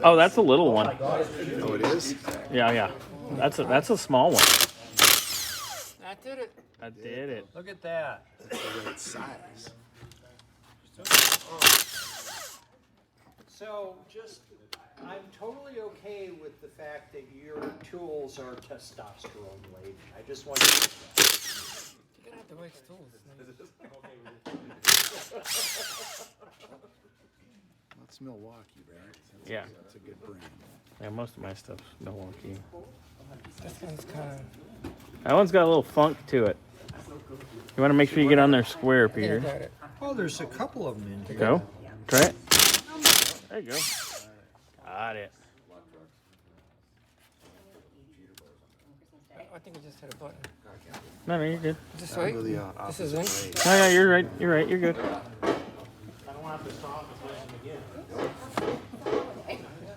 Oh, that's a little one. Oh, it is? Yeah. That's a small one. I did it. I did it. Look at that. That's the right size. So I'm totally okay with the fact that your tools are testosterone laden. I just want to. You gotta have the right tools. That's Milwaukee, right? Yeah. That's a good brand. Yeah, most of my stuff's Milwaukee. This one's kind of. That one's got a little funk to it. You want to make sure you get on there square, I Peter. got it. Oh, there's a couple of them in here. Go. Try it. There you go. Got it. I think we just hit a button. No, you're good. This way. Really, This is in. No, you're right. You're right. You're good.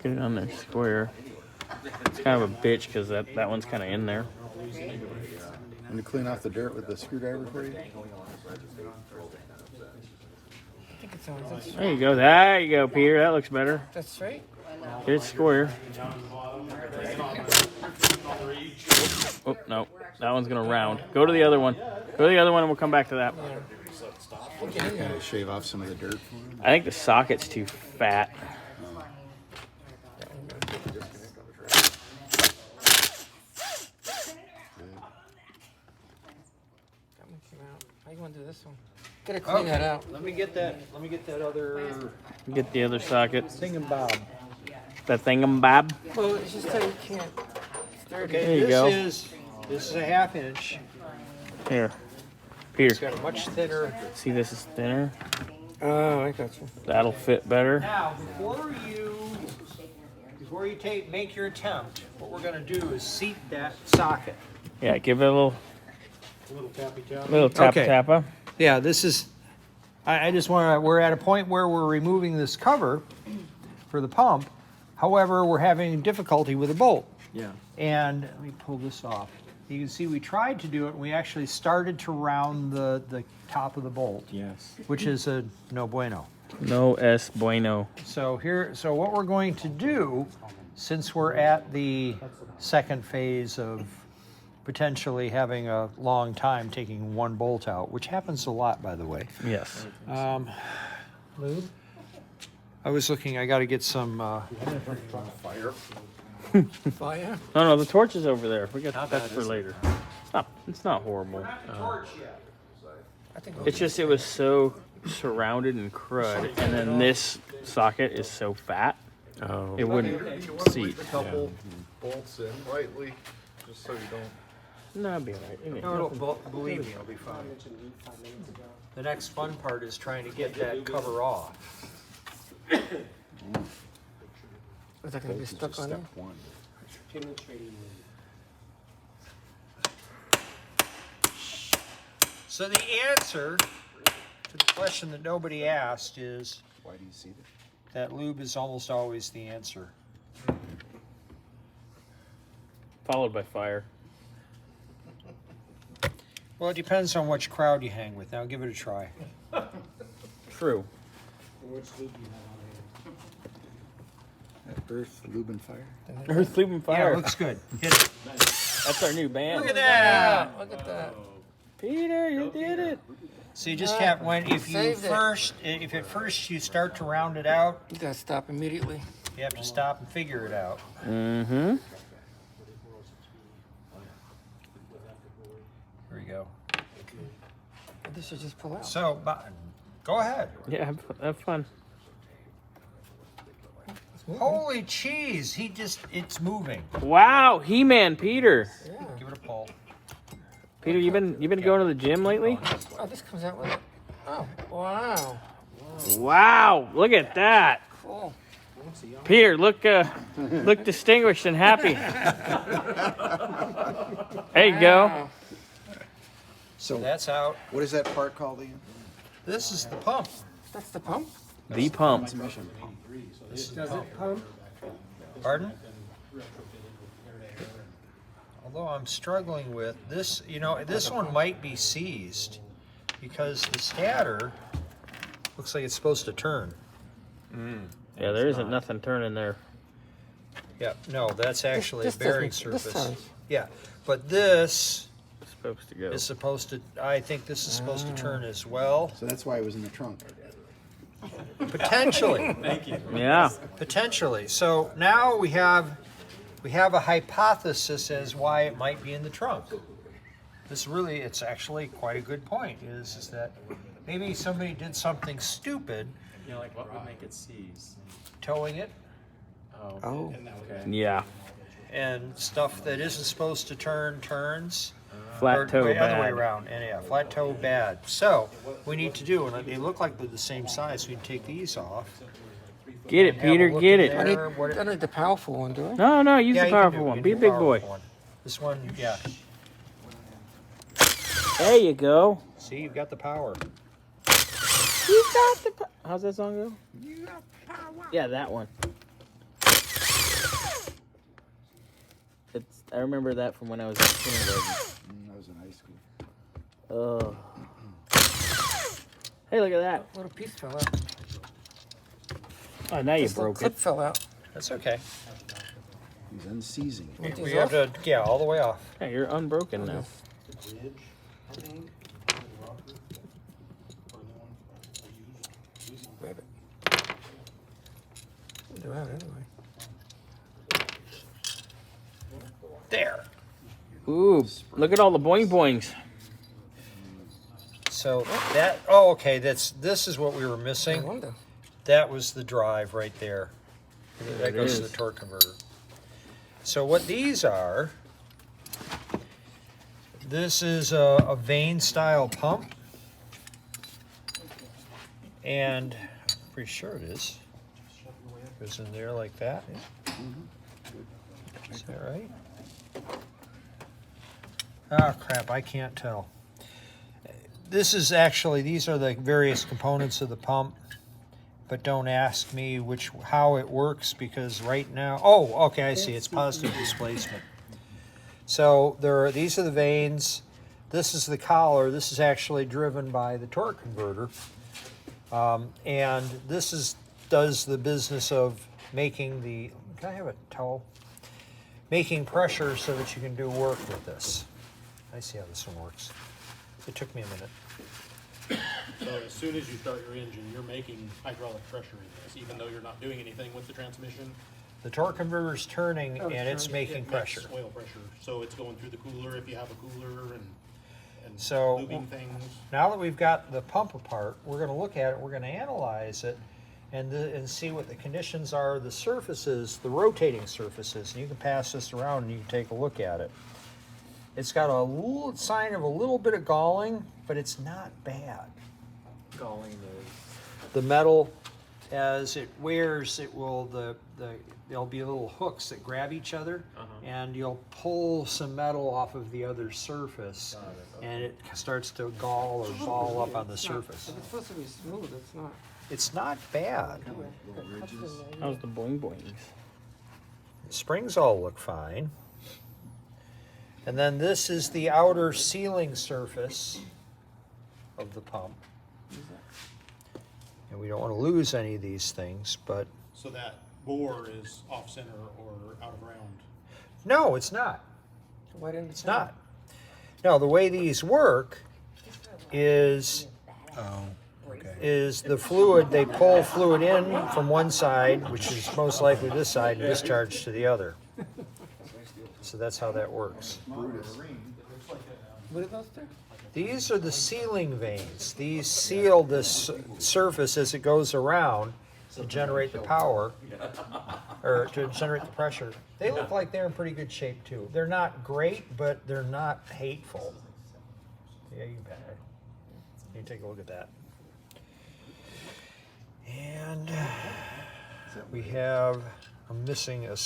Get it on there square. It's kind of a bitch because that one's kind of in there. And to clean off the dirt with the screwdriver for you? I think it's on. There you go. There you go, Peter. That looks better. That's straight. Get it square. Oh, no. That one's going to round. Go to the other one. Go to the other one and we'll come back to that. Gotta shave off some of the dirt for him. I think the socket's too fat. That one came out. How you want to do this one? Gotta clean that out. Let me get that other Get the other socket. thingamabob. That thingamabob. Well, it's just that you can't. It's dirty. There you this go. This is a 1/2 inch. Here. Peter. It's got a much thinner. See, this is thinner. Oh, I got you. That'll fit better. Now, before you make your attempt, what we're going to do is seat that socket. Yeah, give it a little Little tappy tappa Okay. tappa. Yeah, this is. I just want to. We're at a point where we're removing this cover for the pump. However, we're having difficulty with the bolt. Yeah. And let me pull this off. You can see we tried to do it. And we actually started to round the top of the bolt. Yes. Which is a no bueno. No es bueno. So what we're going to do, since we're at the second phase of potentially having a long time taking one bolt out, which happens a lot, by the way. Yes. Lube? I was looking. I got to get some. Fire. Fire. No, the torch is over there. We got that for later. It's not horrible. I think It's just it was so surrounded in crud, and then this socket is so fat, it wouldn't seat. A couple bolts in lightly, just so you don't. No, it'll be all right. No, believe me, it'll be fine. The next fun part is trying to get that cover off. is that gonna be stuck on there? Step one. So the answer to the question that nobody asked is Why do you see that? that lube is almost always the answer. Followed by fire. Well, it depends on which crowd you hang with. Now give it a try. True. Earth, lube, and fire. Earth, Lube, and Yeah, Fire. it looks good. Hit it. That's our new band. Look at that. Look at that. Peter, you did it. So you just have if Saved it. at first you start to round it out, You gotta stop immediately. you have to stop and figure it out. Mm-hmm. Here we go. This should just pull out. So, go ahead. Yeah, have fun. Holy cheese! It's moving. Wow, He-Man, Peter. Yeah. Give it a pull. Peter, you been going to the gym lately? Oh, this comes out with it. Oh, wow. Wow, look at that. Cool. Peter, look distinguished and happy. There you go. Wow. So that's out. What is that part called again? This is the pump. That's the pump? The pump. Transmission. This is the pump. Pardon? Although I'm struggling with this, this one might be seized because the stator looks like it's supposed to turn. Yeah, there isn't nothing turning there. Yeah, no, that's actually This a bearing doesn't- this surface. turns. Yeah, but this It's supposed to go. is supposed to, I think this is supposed to turn as well. So that's why it was in the trunk. Potentially. Yeah. Potentially. So now we have a hypothesis as why it might be in the trunk. It's actually quite a good point, is that maybe somebody did something stupid. You know, like what would make it seize? Towing it Oh. Okay. Yeah. and stuff that isn't supposed to turn turns. Flat toe Other way bad. around, and yeah, flat toe bad. So we need to do, and they look like they're the same size. So we can take these off. Get it, Have a Peter. look Get in it. I need, there. What I need the powerful one, do I? No, no. Use Yeah, the you can powerful do- you one. can Be a do big powerful boy. one. This one, yeah. There you go. See, you've got the power. You got the. How's that song go? Yeah, that one. It's. I remember that from when I was in kindergarten. I was in high school. Oh. Hey, look at that. A little piece fell out. Oh, now you This little broke clip it. fell out. That's okay. He's unseizing. Want We these have off? to, yeah, all the way off. Hey, you're unbroken now. Grab it. Do that anyway. There. Ooh, look at all the boing boings. So that. Oh, okay. This is what we were I missing. wonder. That was the drive right there. That it goes to is. the torque converter. So what these are, this is a vane style pump. And I'm pretty sure it is. Goes in there like that. Is that right? Oh crap, I can't tell. This is actually, these are the various components of the pump. But don't ask me how it works, because right now, oh, okay, I see, it's positive displacement. So these are the vanes, this is the collar, this is actually driven by the torque converter. And this does the business of making can I have a towel? Making pressure so that you can do work with this. I see how this one works. It took me a minute. So as soon as you start your engine, you're making hydraulic pressure in this, even though you're not doing anything with the transmission. The torque converter is turning and it's making It makes pressure. oil pressure, so it's going through the cooler if you have a cooler and So- lubing things. Now that we've got the pump apart, we're going to look at it, we're going to analyze it, and see what the conditions are of the surfaces, the rotating surfaces. And you can pass this around and you can take a look at it. It's got a little sign of a little bit of galling, but it's not bad. Galling The metal, as it wears, there'll be little hooks that grab each other, and you'll pull some metal off of the other surface, and it starts to gall or ball up on the surface. If it's supposed to be smooth, it's not. It's not bad. How's the boing boings? Springs all look fine. And then this is the outer sealing surface of the pump. And we don't want to lose any of these things, but So that bore is off center or out of round. no, it's not. Why didn't It's not. No, the way these work is the fluid, they pull fluid in from one side, which is most likely this side, and discharge to the other. So that's how that works. What are those two? These are the sealing vanes. These seal this surface as it goes around to generate the power, or to generate the pressure. They look like they're in pretty good shape too. They're not great, but they're not hateful. Yeah, you bet. You take a look at that. And we have, I'm missing a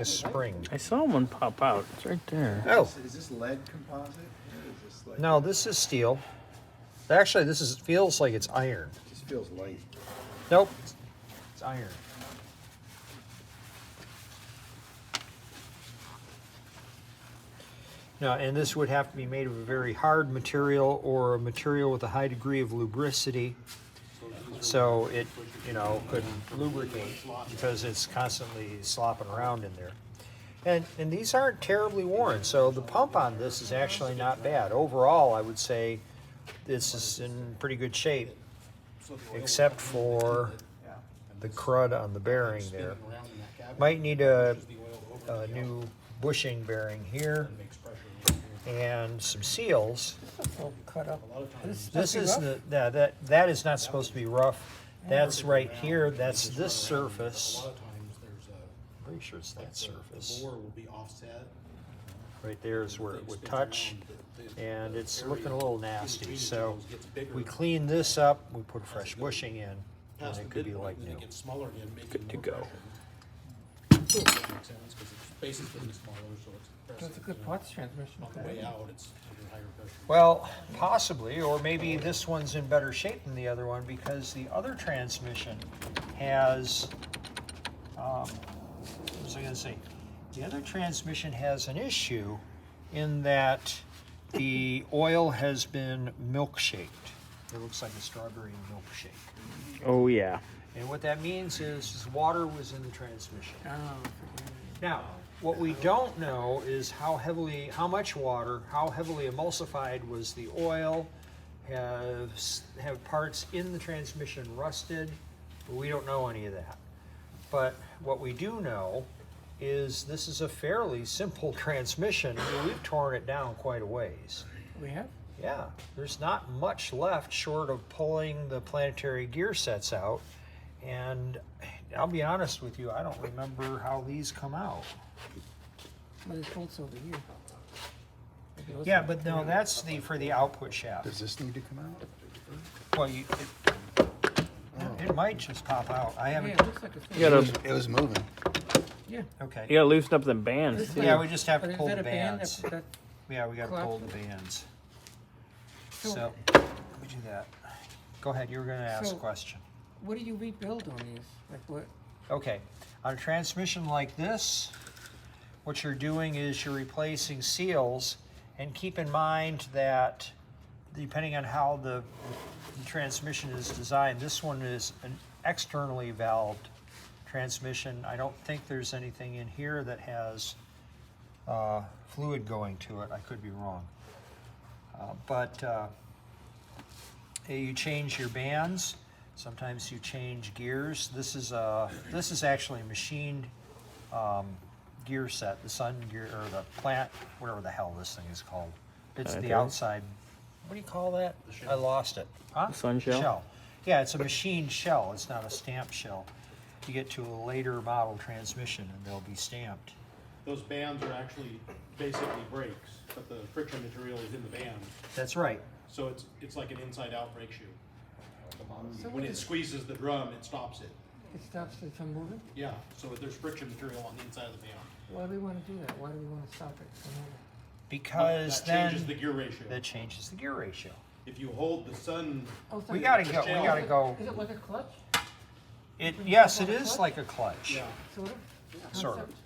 spring. I saw one pop out. It's right there. Oh, Is this lead composite? Or is this like, no, this is steel. Actually, feels like it's iron. it just feels light. Nope, it's iron. Now, and this would have to be made of a very hard material or a material with a high degree of lubricity. So you know, couldn't lubricate because it's constantly slopping around in there. And these aren't terribly worn, so the pump on this is actually not bad. Overall, I would say this is in pretty good shape, except for the crud on the bearing there. Might need a new bushing bearing here and some seals. All cut up. This is that is not supposed to be rough. That's right here. That's this surface. Pretty sure it's that surface. The bore will be offset. Right there is where it would touch, and it's looking a little nasty. So we clean this up. We put fresh bushing in, and it could be like new. It gets smaller again, making Good to more go. pressure. That makes sense, because its base is getting smaller, so it's That's a good parts transmission. on the way out, it's under higher pressure. Well, possibly, or maybe this one's in better shape than the other one because the other transmission has, what was I going to say? The other transmission has an issue in that the oil has been milkshaked. It looks like a strawberry milkshake. Oh yeah. And what that means is water was in the transmission. Oh, forget it. Now, what we don't know is how much water, how heavily emulsified was the oil, have parts in the transmission rusted? We don't know any of that. But what we do know is this is a fairly simple transmission. I mean, we've torn it down quite a ways. We have? Yeah, there's not much left short of pulling the planetary gear sets out. And I'll be honest with you, I don't remember how these come out. But it's bolts over here. Maybe those Yeah, are- but no, that's for the output shaft. Does this need to come out? Well, it might just pop out. I Yeah, haven't. it looks like a thing. You gotta, It was moving. Yeah. Okay. you gotta loosen up the bands. This too. Yeah, we just have But to is pull that the a band bands. that Yeah, we got to pull the collapses? bands. So- So let me do that. Go ahead. You were going to ask So- a question. what do you rebuild on these? Like what? Okay, on a transmission like this, what you're doing is you're replacing seals, and keep in mind that depending on how the transmission is designed, this one is an externally valved transmission. I don't think there's anything in here that has fluid going to it. I could be wrong. But you change your bands. Sometimes you change gears. This is actually a machined gear set, the sun gear or the plant, whatever the hell this thing is called. It's the Okay. outside. What do you call that? I lost it. Huh? The sun shell? Yeah, it's a machined shell. It's not a stamped shell. You get to a later model transmission and they'll be stamped. Those bands are actually basically brakes, but the friction material is in the band, That's right. so it's like an inside-out brake shoe. So When what it is- squeezes the drum, it stops it. It stops it from moving? Yeah, so there's friction material on the inside of the band. Why do we want to do that? Why do we want to stop it from moving? Because That then changes the gear ratio. that changes the gear ratio. If you hold the sun, Oh, it's We like- gotta the go. We shell. gotta go. Is it like a clutch? Yes, it is like a clutch. yeah, Sort of? Sort of. Concept?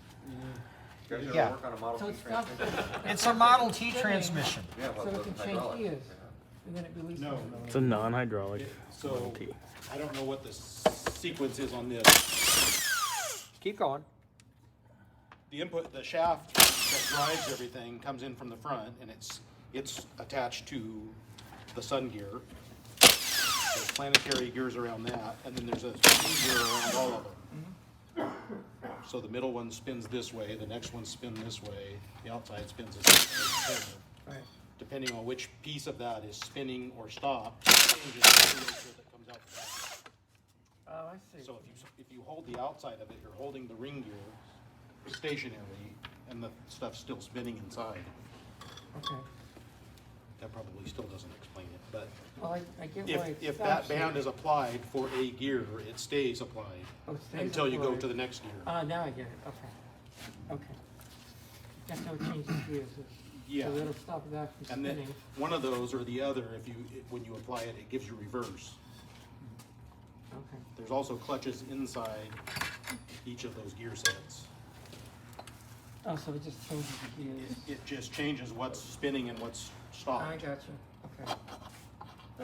You guys Yeah. ever work on a Model So T it stops, transmission? It's a Model T transmission. Yeah, so well, it it can wasn't change hydraulic. gears, and then it releases. no, It's a non-hydraulic so Model T. I don't know what the sequence is on this. Keep going. The input, the shaft that drives everything comes in from the front, and it's attached to the sun gear. There's planetary gears around that, and then there's a spin gear around all of them. So the middle one spins this way, the next one spins this way, the outside spins this way. Right. Depending on which piece of that is spinning or stopped, changes the ratio that comes out the back. Oh, I see. So if you hold the outside of it, you're holding the ring gear stationary, and the stuff's still spinning inside. Okay. That probably still doesn't explain it, but Well, I get why it if that stops band it. is applied for a gear, it stays applied Oh, it stays until you go applied. to the next gear. Now I get it, okay. Okay. That's how it changes gears. Yeah. So it'll stop that from And then spinning. one of those or the other, when you apply it, it gives you reverse. Okay. There's also clutches inside each of those gear sets. Oh, so it just changes the gears. It just changes what's spinning and what's I stopped. got you, okay.